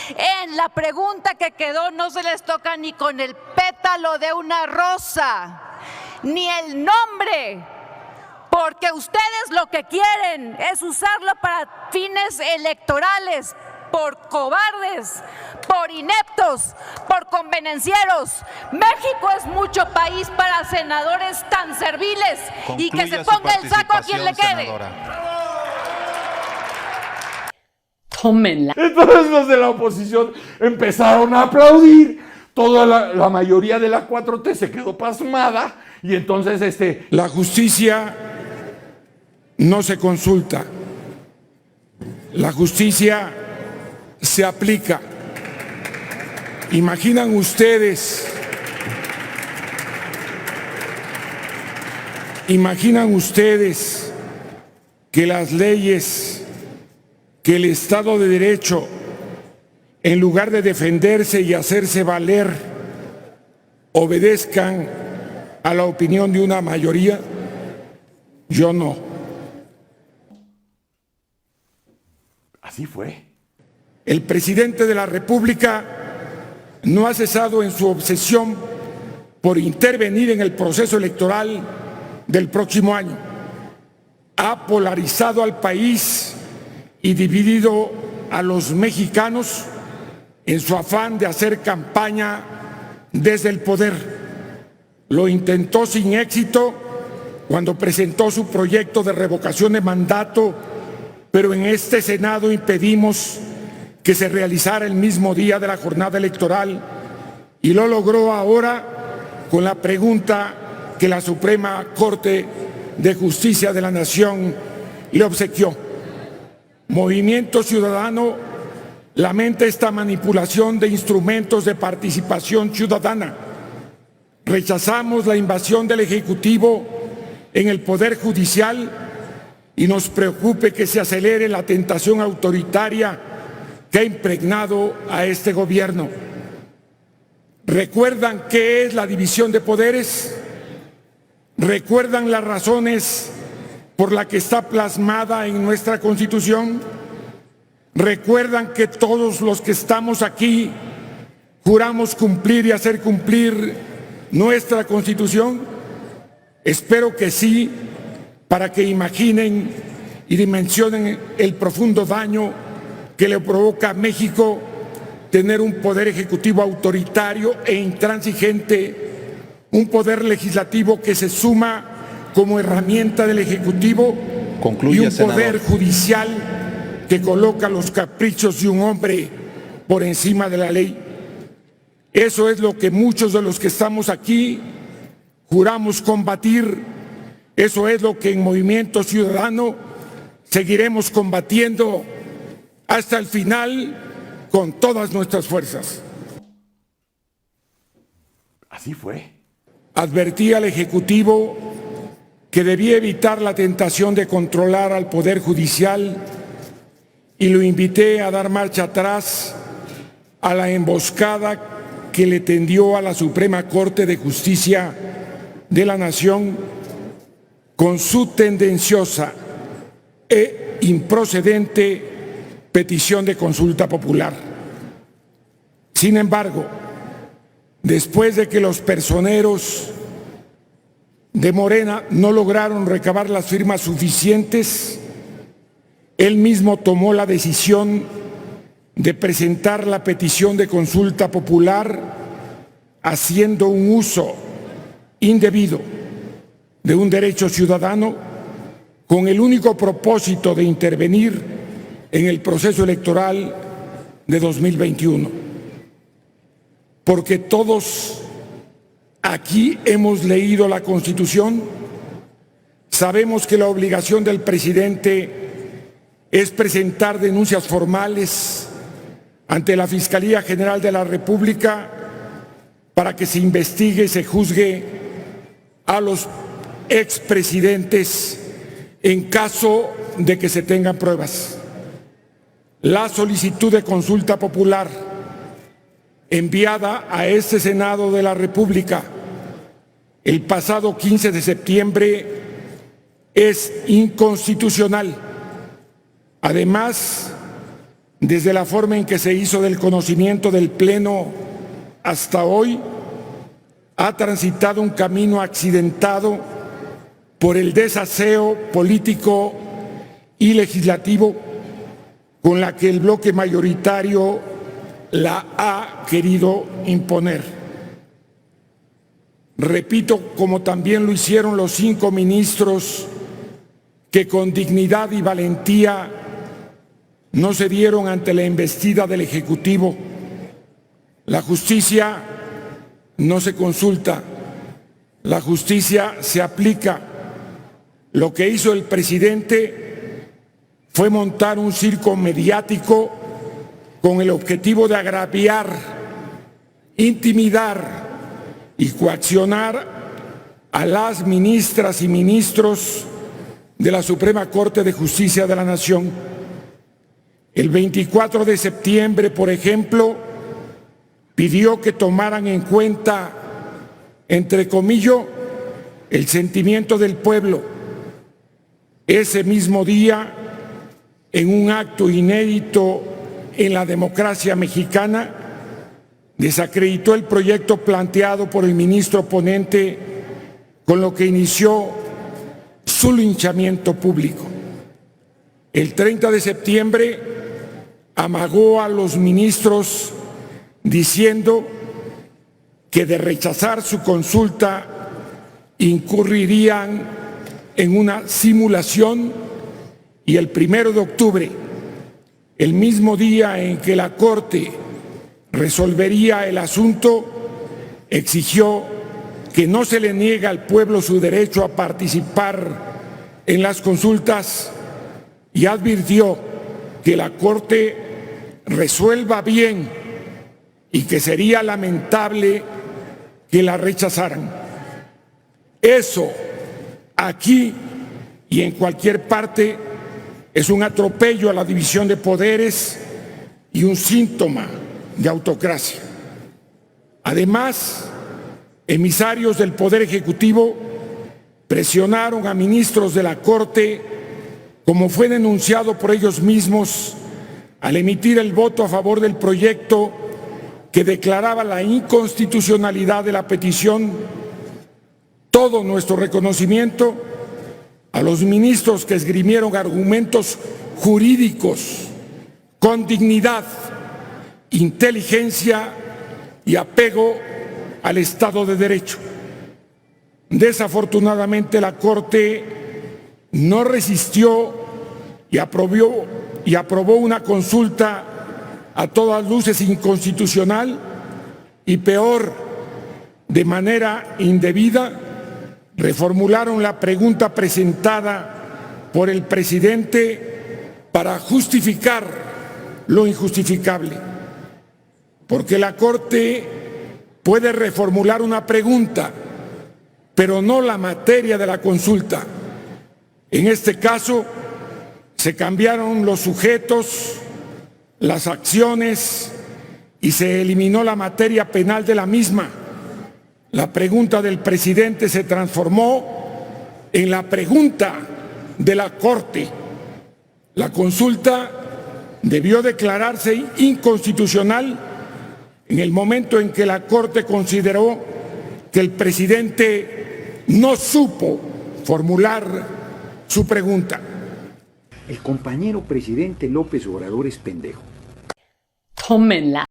En la pregunta que quedó no se les toca ni con el pétalo de una rosa, ni el nombre, porque ustedes lo que quieren es usarlo para fines electorales, por cobardes, por ineptos, por convenencieros. México es mucho país para senadores tan serviles. Concluya, y que se ponga el saco a quien le quede. Tómenla. Entonces los de la oposición empezaron a aplaudir. Toda la mayoría de la 4T se quedó pasmada. Y entonces la justicia no se consulta. La justicia se aplica. ¿Imaginan ustedes que las leyes, que el Estado de Derecho, en lugar de defenderse y hacerse valer, obedezcan a la opinión de una mayoría? Yo no. Así fue. El presidente de la República no ha cesado en su obsesión por intervenir en el proceso electoral del próximo año. Ha polarizado al país y dividido a los mexicanos en su afán de hacer campaña desde el poder. Lo intentó sin éxito cuando presentó su proyecto de revocación de mandato, pero en este Senado impedimos que se realizara el mismo día de la jornada electoral, y lo logró ahora con la pregunta que la Suprema Corte de Justicia de la Nación le obsequió. Movimiento Ciudadano lamenta esta manipulación de instrumentos de participación ciudadana. Rechazamos la invasión del Ejecutivo en el Poder Judicial y nos preocupa que se acelere la tentación autoritaria que ha impregnado a este gobierno. ¿Recuerdan qué es la división de poderes? ¿Recuerdan las razones por las que está plasmada en nuestra Constitución? ¿Recuerdan que todos los que estamos aquí juramos cumplir y hacer cumplir nuestra Constitución? Espero que sí, para que imaginen y dimensionen el profundo daño que le provoca a México tener un poder ejecutivo autoritario e intransigente, un poder legislativo que se suma como herramienta del Ejecutivo y un poder judicial que coloca los caprichos de un hombre por encima de la ley. Eso es lo que muchos de los que estamos aquí juramos combatir. Eso es lo que en Movimiento Ciudadano seguiremos combatiendo hasta el final con todas nuestras fuerzas. Así fue. Advertí al Ejecutivo que debía evitar la tentación de controlar al Poder Judicial y lo invité a dar marcha atrás a la emboscada que le tendió a la Suprema Corte de Justicia de la Nación con su tendenciosa e improcedente petición de consulta popular. Sin embargo, después de que los personeros de Morena no lograron recabar las firmas suficientes, él mismo tomó la decisión de presentar la petición de consulta popular haciendo un uso indebido de un derecho ciudadano con el único propósito de intervenir en el proceso electoral de 2021. Porque todos aquí hemos leído la Constitución, sabemos que la obligación del presidente es presentar denuncias formales ante la Fiscalía General de la República para que se investigue y se juzgue a los expresidentes en caso de que se tengan pruebas. La solicitud de consulta popular enviada a este Senado de la República el pasado 15 de septiembre es inconstitucional. Además, desde la forma en que se hizo del conocimiento del Pleno hasta hoy, ha transitado un camino accidentado por el desaseo político y legislativo con la que el bloque mayoritario la ha querido imponer. Repito, como también lo hicieron los 5 ministros que con dignidad y valentía no cedieron ante la embestida del Ejecutivo. La justicia no se consulta, la justicia se aplica. Lo que hizo el presidente fue montar un circo mediático con el objetivo de agraviar, intimidar y coaccionar a las ministras y ministros de la Suprema Corte de Justicia de la Nación. El 24 de septiembre, por ejemplo, pidió que tomaran en cuenta, entre comillas, el sentimiento del pueblo. Ese mismo día, en un acto inédito en la democracia mexicana, desacreditó el proyecto planteado por el ministro ponente, con lo que inició su linchamiento público. El 30 de septiembre amagó a los ministros diciendo que de rechazar su consulta incurrirían en una simulación, y el 1 de octubre, el mismo día en que la Corte resolvería el asunto, exigió que no se le niegue al pueblo su derecho a participar en las consultas y advirtió que la Corte resuelva bien y que sería lamentable que la rechazaran. Eso, aquí y en cualquier parte, es un atropello a la división de poderes y un síntoma de autocracia. Además, emisarios del Poder Ejecutivo presionaron a ministros de la Corte, como fue denunciado por ellos mismos al emitir el voto a favor del proyecto que declaraba la inconstitucionalidad de la petición. Todo nuestro reconocimiento a los ministros que esgrimieron argumentos jurídicos con dignidad, inteligencia y apego al Estado de Derecho. Desafortunadamente, la Corte no resistió y aprobó una consulta a todas luces inconstitucional y, peor, de manera indebida. Reformularon la pregunta presentada por el presidente para justificar lo injustificable, porque la Corte puede reformular una pregunta, pero no la materia de la consulta. En este caso, se cambiaron los sujetos, las acciones y se eliminó la materia penal de la misma. La pregunta del presidente se transformó en la pregunta de la Corte. La consulta debió declararse inconstitucional en el momento en que la Corte consideró que el presidente no supo formular su pregunta. El compañero presidente López Obrador es pendejo. Tómenla.